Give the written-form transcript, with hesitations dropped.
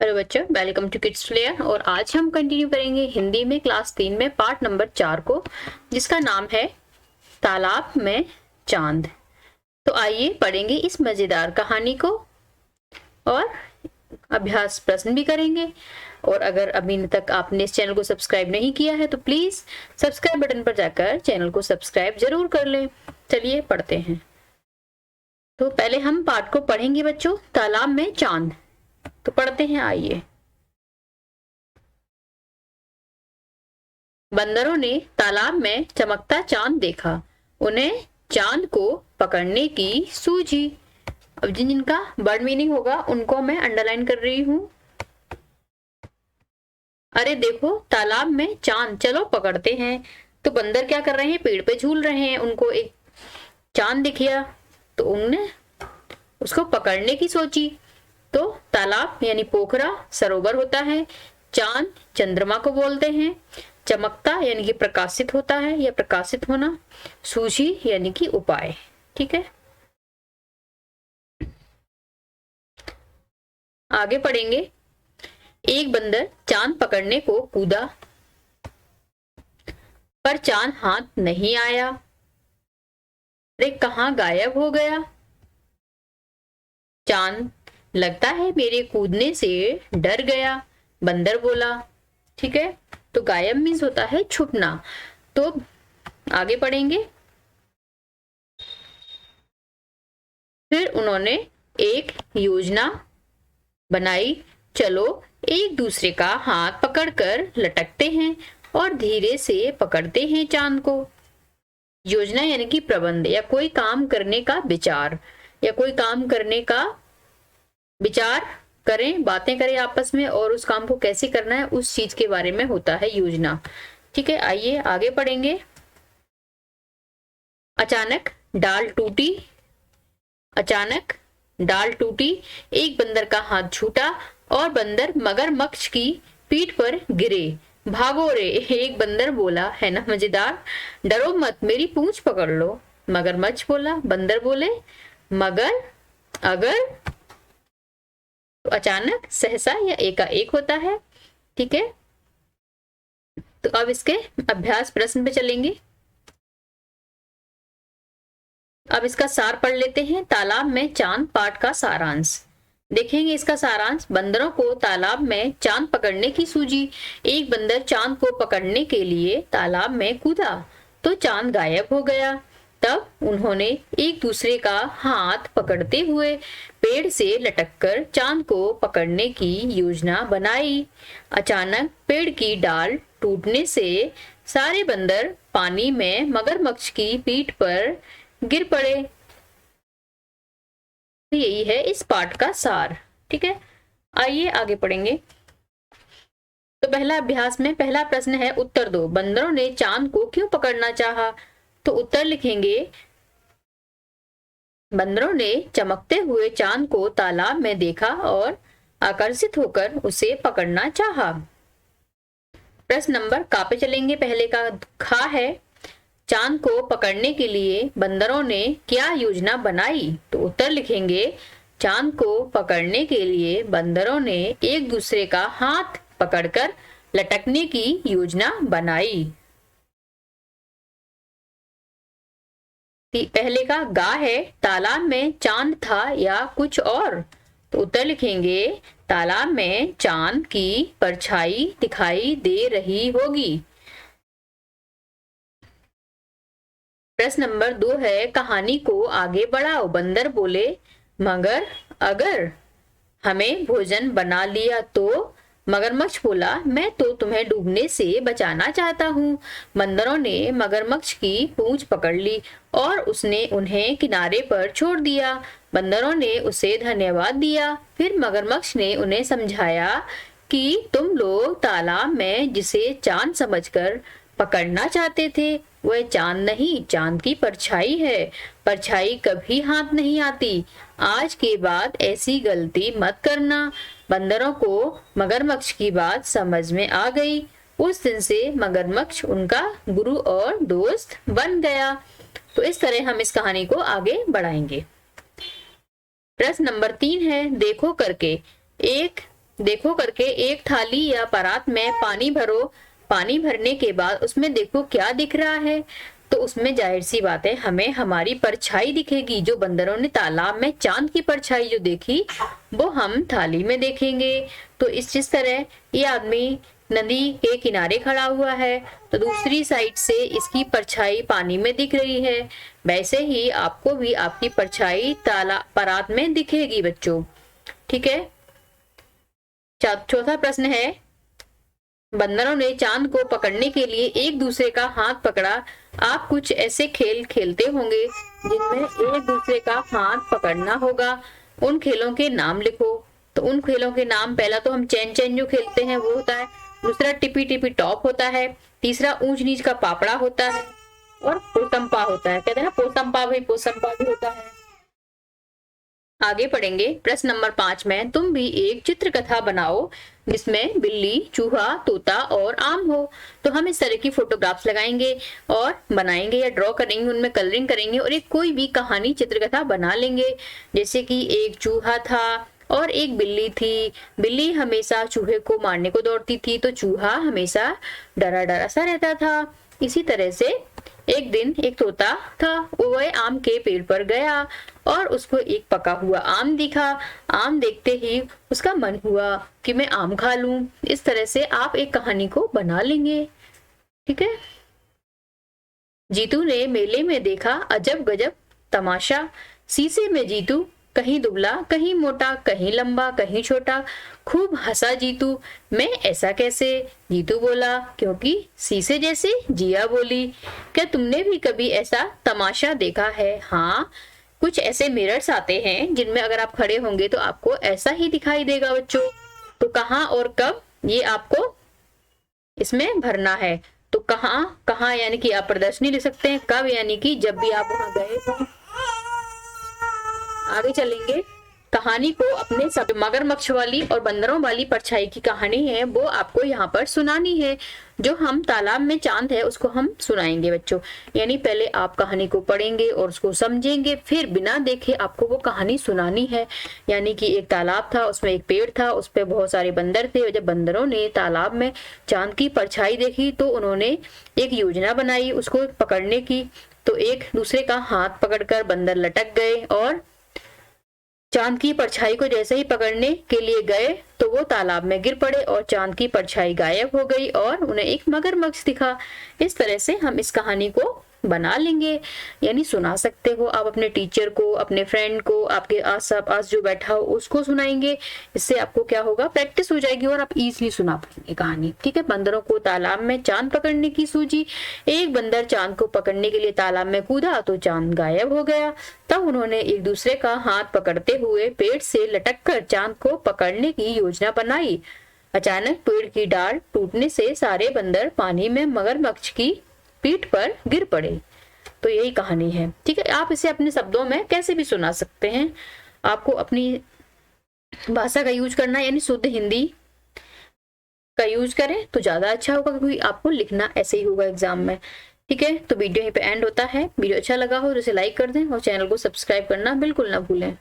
Hello बच्चों, welcome to kids player. और आज हम कंटिन्यू करेंगे हिंदी में क्लास 3 में पार्ट नंबर 4 को, जिसका नाम है तालाब में चांद। तो आइए पढ़ेंगे इस मजेदार कहानी को और अभ्यास प्रश्न भी करेंगे। और अगर अभी तक आपने इस चैनल को सब्सक्राइब नहीं किया है तो प्लीज सब्सक्राइब बटन पर जाकर चैनल को सब्सक्राइब जरूर कर लें। चलिए पढ़ते हैं। तो पहले हम पाठ को पढ़ेंगे बच्चों, तालाब में चांद। तो पढ़ते हैं, आइए। बंदरों ने तालाब में चमकता चांद देखा। उन्हें चांद को पकड़ने की सूझी। अब जिनका वर्ड मीनिंग होगा उनको मैं अंडरलाइन कर रही हूं। अरे देखो तालाब में चांद, चलो पकड़ते हैं। तो बंदर क्या कर रहे हैं, पेड़ पे झूल रहे हैं। उनको एक चांद दिख गया तो उन्होंने उसको पकड़ने की सोची। तो तालाब यानी पोखरा सरोवर होता है, चांद चंद्रमा को बोलते हैं, चमकता यानी कि प्रकाशित होता है या प्रकाशित होना, सूझी यानी कि उपाय। ठीक है, आगे पढ़ेंगे। एक बंदर चांद पकड़ने को कूदा, पर चांद हाथ नहीं आया। अरे कहाँ गायब हो गया चांद, लगता है मेरे कूदने से डर गया, बंदर बोला। ठीक है, तो गायब मीन्स होता है छुपना। तो आगे पढ़ेंगे। फिर उन्होंने एक योजना बनाई, चलो एक दूसरे का हाथ पकड़कर लटकते हैं और धीरे से पकड़ते हैं चांद को। योजना यानी कि प्रबंध या कोई काम करने का विचार, या कोई काम करने का विचार करें, बातें करें आपस में और उस काम को कैसे करना है उस चीज के बारे में होता है योजना। ठीक है, आइए आगे पढ़ेंगे। अचानक डाल टूटी, अचानक डाल टूटी, एक बंदर का हाथ छूटा और बंदर मगरमच्छ की पीठ पर गिरे। भागो रे, एक बंदर बोला। है ना मजेदार। डरो मत, मेरी पूंछ पकड़ लो, मगरमच्छ बोला। बंदर बोले मगर अगर, तो अचानक सहसा या एकाएक होता है। ठीक है, तो अब इसके अभ्यास प्रश्न पे चलेंगे। अब इसका सार पढ़ लेते हैं। तालाब में चांद पाठ का सारांश देखेंगे। इसका सारांश, बंदरों को तालाब में चांद पकड़ने की सूझी। एक बंदर चांद को पकड़ने के लिए तालाब में कूदा तो चांद गायब हो गया। तब उन्होंने एक दूसरे का हाथ पकड़ते हुए पेड़ से लटककर चांद को पकड़ने की योजना बनाई। अचानक पेड़ की डाल टूटने से सारे बंदर पानी में मगरमच्छ की पीठ पर गिर पड़े। यही है इस पाठ का सार। ठीक है, आइए आगे पढ़ेंगे। तो पहला अभ्यास में पहला प्रश्न है, उत्तर दो। बंदरों ने चांद को क्यों पकड़ना चाहा? तो उत्तर लिखेंगे, बंदरों ने चमकते हुए चांद को तालाब में देखा और आकर्षित होकर उसे पकड़ना चाहा। प्रश्न नंबर का पे चलेंगे। पहले का खा है, चांद को पकड़ने के लिए बंदरों ने क्या योजना बनाई? तो उत्तर लिखेंगे, चांद को पकड़ने के लिए बंदरों ने एक दूसरे का हाथ पकड़कर लटकने की योजना बनाई। पहले का गा है, तालाब में चांद था या कुछ और? तो उत्तर लिखेंगे, तालाब में चांद की परछाई दिखाई दे रही होगी। प्रश्न नंबर 2 है, कहानी को आगे बढ़ाओ। बंदर बोले, मगर अगर हमें भोजन बना लिया तो? मगरमच्छ बोला, मैं तो तुम्हें डूबने से बचाना चाहता हूँ। बंदरों ने मगरमच्छ की पूंछ पकड़ ली और उसने उन्हें किनारे पर छोड़ दिया। बंदरों ने उसे धन्यवाद दिया। फिर मगरमच्छ ने उन्हें समझाया कि तुम लोग तालाब में जिसे चांद समझकर पकड़ना चाहते थे वह चांद नहीं, चांद की परछाई है। परछाई कभी हाथ नहीं आती। आज के बाद ऐसी गलती मत करना। बंदरों को मगरमच्छ की बात समझ में आ गई। उस दिन से मगरमच्छ उनका गुरु और दोस्त बन गया। तो इस तरह हम इस कहानी को आगे बढ़ाएंगे। प्रश्न नंबर 3 है, देखो करके। एक देखो करके एक थाली या परात में पानी भरो, पानी भरने के बाद उसमें देखो क्या दिख रहा है, तो उसमें जाहिर सी बात है हमें हमारी परछाई दिखेगी। जो बंदरों ने तालाब में चांद की परछाई जो देखी वो हम थाली में देखेंगे। तो जिस तरह ये आदमी नदी के किनारे खड़ा हुआ है तो दूसरी साइड से इसकी परछाई पानी में दिख रही है, वैसे ही आपको भी आपकी परछाई ताला परात में दिखेगी बच्चों। ठीक है। चौथा प्रश्न है, बंदरों ने चांद को पकड़ने के लिए एक दूसरे का हाथ पकड़ा। आप कुछ ऐसे खेल खेलते होंगे जिनमें एक दूसरे का हाथ पकड़ना होगा। उन खेलों के नाम लिखो। तो उन खेलों के नाम, पहला तो हम चैन चैन जो खेलते हैं वो होता है, दूसरा टिपी टिपी टॉप होता है, तीसरा ऊंच नीच का पापड़ा होता है, और पोसंपा होता है। कहते हैं ना पोसंपा भाई, पोसंपा भी होता है। आगे पढ़ेंगे। प्रश्न नंबर 5 में तुम भी एक चित्र कथा बनाओ जिसमें बिल्ली, चूहा, तोता और आम हो। तो हम इस तरह की फोटोग्राफ्स लगाएंगे और बनाएंगे या ड्रॉ करेंगे, उनमें कलरिंग करेंगे और एक कोई भी कहानी चित्रकथा बना लेंगे। जैसे कि एक चूहा था और एक बिल्ली थी। बिल्ली हमेशा चूहे को मारने को दौड़ती थी तो चूहा हमेशा डरा डरा सा रहता था। इसी तरह से एक दिन एक तोता था, वह आम के पेड़ पर गया और उसको एक पका हुआ आम दिखा। आम देखते ही उसका मन हुआ कि मैं आम खा लूं। इस तरह से आप एक कहानी को बना लेंगे। ठीक है। जीतू ने मेले में देखा अजब गजब तमाशा। शीशे में जीतू कहीं दुबला, कहीं मोटा, कहीं लंबा, कहीं छोटा। खूब हंसा जीतू। मैं ऐसा कैसे? जीतू बोला, क्योंकि शीशे जैसे। जिया बोली, क्या तुमने भी कभी ऐसा तमाशा देखा है? हाँ, कुछ ऐसे मिरर्स आते हैं जिनमें अगर आप खड़े होंगे तो आपको ऐसा ही दिखाई देगा बच्चों। तो कहाँ और कब, ये आपको इसमें भरना है। तो कहाँ कहाँ यानी कि आप प्रदर्शनी लिख सकते हैं, कब यानी कि जब भी आप वहां गए हो। आगे चलेंगे। कहानी को अपने सब मगरमच्छ वाली और बंदरों वाली परछाई की कहानी है वो आपको यहाँ पर सुनानी है। जो हम तालाब में चांद है उसको हम सुनाएंगे बच्चों। यानी पहले आप कहानी को पढ़ेंगे और उसको समझेंगे, फिर बिना देखे आपको वो कहानी सुनानी है। यानी कि एक तालाब था, उसमें एक पेड़ था, उस पे बहुत सारे बंदर थे। और जब बंदरों ने तालाब में चांद की परछाई देखी तो उन्होंने एक योजना बनाई उसको पकड़ने की। तो एक दूसरे का हाथ पकड़कर बंदर लटक गए और चांद की परछाई को जैसे ही पकड़ने के लिए गए तो वो तालाब में गिर पड़े और चांद की परछाई गायब हो गई और उन्हें एक मगरमच्छ दिखा। इस तरह से हम इस कहानी को बना लेंगे, यानी सुना सकते हो आप अपने टीचर को, अपने फ्रेंड को, आपके आस-पास जो बैठा हो उसको सुनाएंगे। इससे आपको क्या होगा, प्रैक्टिस हो जाएगी और आप इजीली सुना पाएंगे कहानी। ठीक है। बंदरों को तालाब में चांद पकड़ने की सूझी। एक बंदर चांद को पकड़ने के लिए तालाब में कूदा तो चांद गायब हो गया। तब उन्होंने एक दूसरे का हाथ पकड़ते हुए पेड़ से लटक कर चांद को पकड़ने की योजना बनाई। अचानक पेड़ की डाल टूटने से सारे बंदर पानी में मगरमच्छ की पीठ पर गिर पड़े। तो यही कहानी है। ठीक है। आप इसे अपने शब्दों में कैसे भी सुना सकते हैं। आपको अपनी भाषा का यूज करना है, यानी शुद्ध हिंदी का यूज करें तो ज्यादा अच्छा होगा, क्योंकि आपको लिखना ऐसे ही होगा एग्जाम में। ठीक है। तो वीडियो यहीं पे एंड होता है। वीडियो अच्छा लगा हो तो इसे लाइक कर दें और चैनल को सब्सक्राइब करना बिल्कुल ना भूलें।